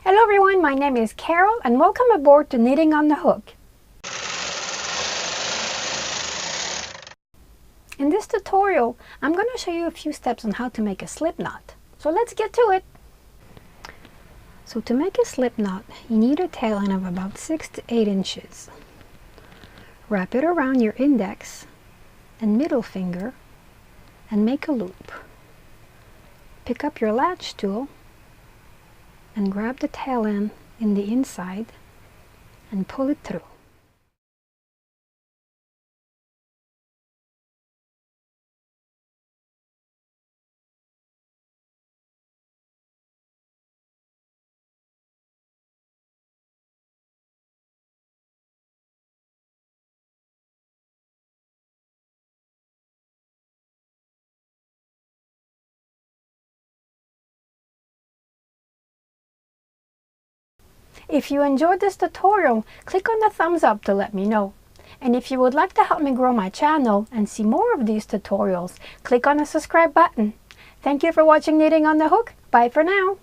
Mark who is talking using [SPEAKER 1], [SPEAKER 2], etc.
[SPEAKER 1] Hello everyone, my name is Carol and welcome aboard to Knitting on the Hook. In this tutorial, I'm going to show you a few steps on how to make a slip knot. So let's get to it. So to make a slip knot, you need a tail end of about 6 to 8 inches. Wrap it around your index and middle finger and make a loop. Pick up your latch tool and grab the tail end in the inside and pull it through. If you enjoyed this tutorial, click on the thumbs up to let me know. And if you would like to help me grow my channel and see more of these tutorials, click on the subscribe button. Thank you for watching Knitting on the Hook. Bye for now.